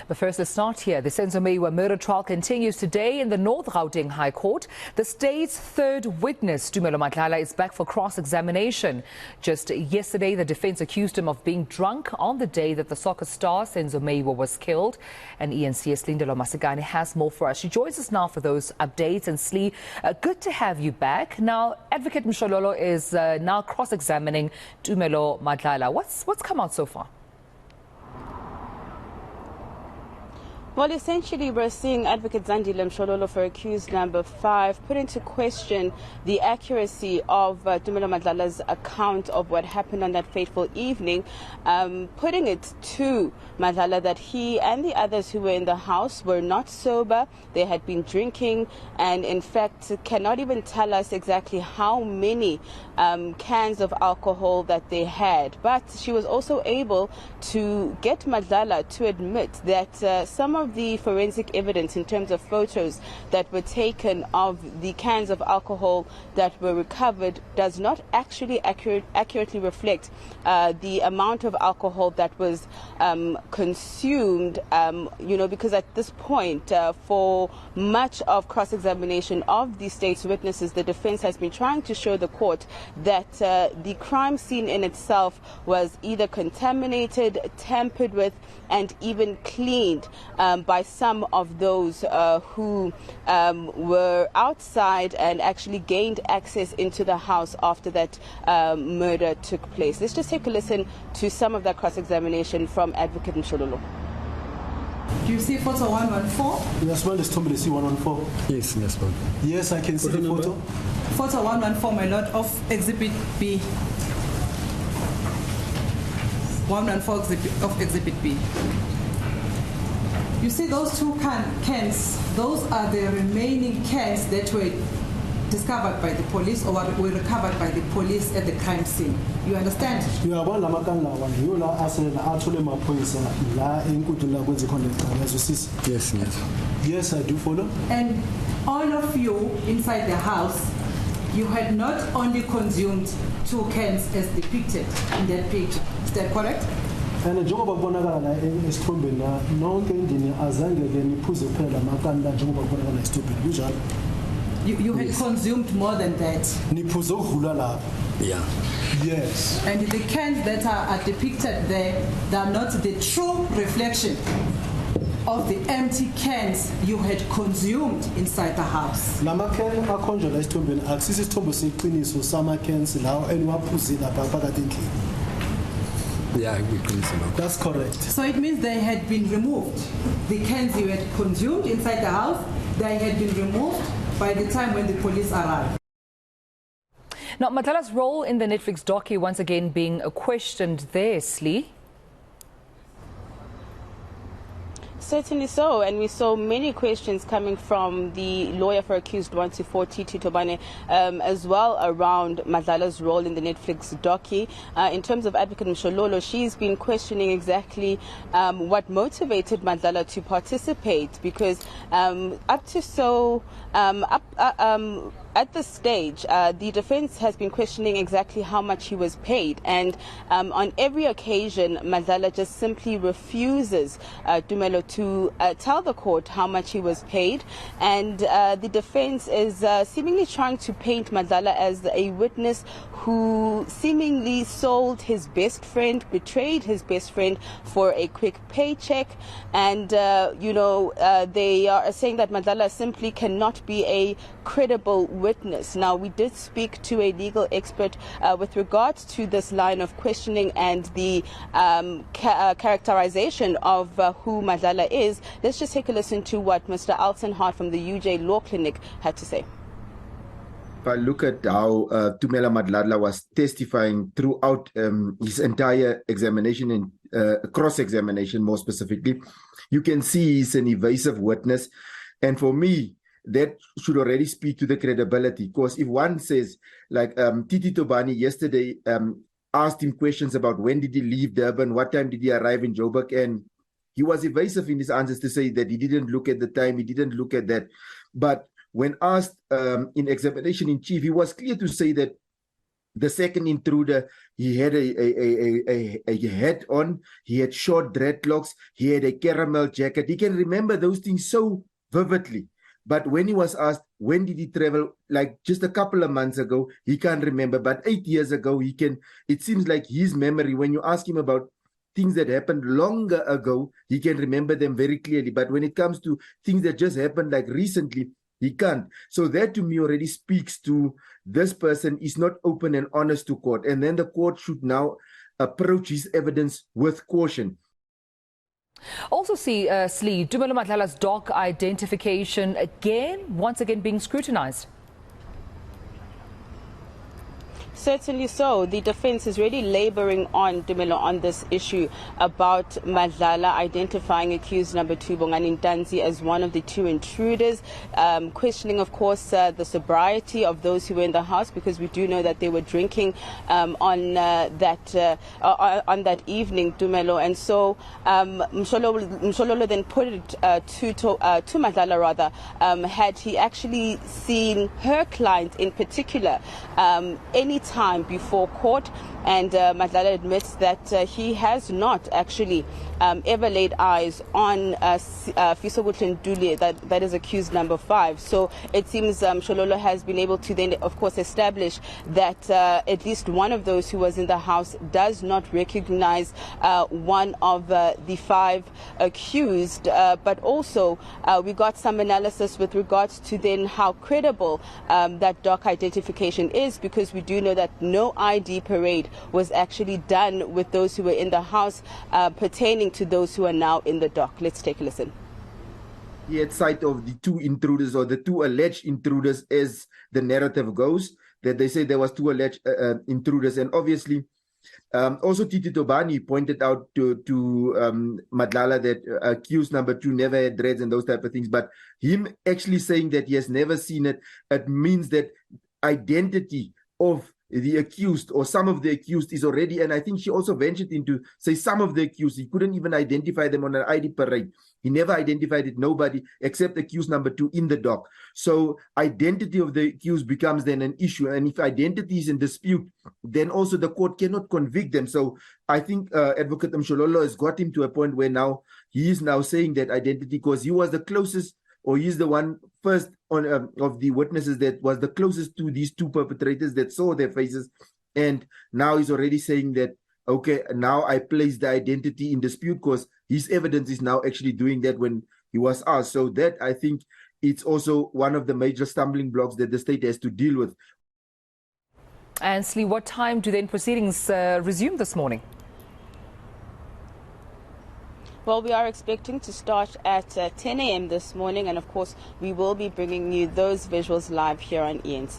But first, let's start here. The Meyiwa Murder Trial continues today in the North Gauteng High Court. The state's third witness, Silindelo Madlala, is back for cross-examination. Just yesterday, the defense accused him of being drunk on the day that the soccer star Meyiwa was killed. And eNCA Silindelo Masikane has more for us. She joins us now for those updates. And Slee, good to have you back. Now, Advocate Mshololo is now cross-examining Silindelo Madlala. What's come out so far? Well, essentially, we're seeing Advocate Zandile Mshololo for accused number 5 put into question the accuracy of Silindelo Madlala's account of what happened on that fateful evening, putting it to Madlala that he and the others who were in the house were not sober. They had been drinking and, in fact, cannot even tell us exactly how many cans of alcohol that they had. But she was also able to get Madlala to admit that some of the forensic evidence in terms of photos that were taken of the cans of alcohol that were recovered does not actually accurately reflect the amount of alcohol that was consumed, because at this point, for much of cross-examination of the state's witnesses, the defense has been trying to show the court that the crime scene in itself was either contaminated, tampered with, and even cleaned by some of those who were outside and actually gained access into the house after that murder took place. Let's just take a listen to some of that cross-examination from Advocate Mshololo. Do you see photo 114? Yes, ma'am. Let's somebody see 114. Yes, ma'am. Yes, I can see the photo. Photo 114, my lord, of Exhibit B. 114 of Exhibit B. You see those two cans, those are the remaining cans that were discovered by the police or were recovered by the police at the crime scene. You understand? Yes, yes. Yes, I do follow. And all of you inside the house, you had not only consumed 2 cans as depicted in that picture. Is that correct? And njengoba kubonakala la esithombeni la nonke endini azange ke niphuze kuphela makanda njengoba kubonakala esithombeni kunjalo. You had consumed more than that. Niphuze ukudlula lapha. Yeah. Yes. And the cans that are depicted there, they are not the true reflection of the empty cans you had consumed inside the house. Lama can akhonjwa la esithombeni akusisi isithombo seqiniso sama cans lawo eniwaphuze lapha phakathi endlini. Yeah, that's correct. So it means they had been removed. The cans you had consumed inside the house, they had been removed by the time when the police arrived. Now, Madlala's role in the Netflix docu once again being questioned there, Slee. Certainly so, and we saw many questions coming from the lawyer for accused 124, Titi Tobane, as well around Madlala's role in the Netflix docu. In terms of Advocate Mshololo, she's been questioning exactly what motivated Madlala to participate, because at this stage, the defense has been questioning exactly how much he was paid. And on every occasion, Madlala just simply refuses Silindelo to tell the court how much he was paid. And the defense is seemingly trying to paint Madlala as a witness who seemingly sold his best friend, betrayed his best friend for a quick paycheck. And, they are saying that Madlala simply cannot be a credible witness. Now, we did speak to a legal expert with regards to this line of questioning and the characterization of who Madlala is. Let's just take a listen to what Mr. Alton Hart from the UJ Law Clinic had to say. If I look at how Silindelo Madlala was testifying throughout his entire examination and cross-examination more specifically, you can see he's an evasive witness. And for me, that should already speak to the credibility, because if one says, like Titi Tobani yesterday asked him questions about when did he leave Durban, what time did he arrive in Joburg, and he was evasive in his answers to say that he didn't look at the time, he didn't look at that. But when asked in examination in chief, he was clear to say that The second intruder, he had a hat on, he had short dreadlocks, he had a caramel jacket. He can remember those things so vividly. But when he was asked, when did he travel, like just a couple of months ago, he can't remember. But 8 years ago, he can. It seems like his memory, when you ask him about things that happened longer ago, he can remember them very clearly. But when it comes to things that just happened like recently, he can't. So that to me already speaks to this person is not open and honest to court. And then the court should now approach his evidence with caution. Also see, Slee, Tumelo Madlala's doc identification once again being scrutinized. Certainly so. The defense is really laboring on Tumelo on this issue about Madlala identifying accused number 2, Bongani Ntanzi, as one of the 2 intruders, questioning, of course, the sobriety of those who were in the house, because we do know that they were drinking on that evening, Tumelo. And so Mshololo then put it to Madlala, rather, had he actually seen her client in particular any time before court, and Madlala admits that he has not actually ever laid eyes on Fiso Nduli, that is accused number 5. So it seems Shololo has been able to then, of course, establish that at least one of those who was in the house does not recognize one of the 5 accused. But also we got some analysis with regards to then how credible that doc identification is, because we do know that no ID parade was actually done with those who were in the house pertaining to those who are now in the dock. Let's take a listen. He had sight of the 2 intruders, or the 2 alleged intruders, as the narrative goes, that they say there was 2 alleged intruders. And obviously also Titi Tobani pointed out to Madlala that accused number 2 never had dreads and those type of things. But him actually saying that he has never seen it, it means that identity of the accused or some of the accused is already, and I think she also ventured into say some of the accused, he couldn't even identify them on an ID parade. He never identified it, nobody except accused number 2 in the dock. So identity of the accused becomes then an issue, and if identity is in dispute, then also the court cannot convict them. So I think Advocate Mshololo has got him to a point where now he is now saying that identity, because he was the closest, or he's the one first on of the witnesses that was the closest to these 2 perpetrators that saw their faces. And now he's already saying that, okay, now I place the identity in dispute, because his evidence is now actually doing that when he was asked. So that, I think, it's also one of the major stumbling blocks that the state has to deal with. And Slee, what time do then proceedings resume this morning? Well, we are expecting to start at 10 a.m. this morning, and of course we will be bringing you those visuals live here on eNCA.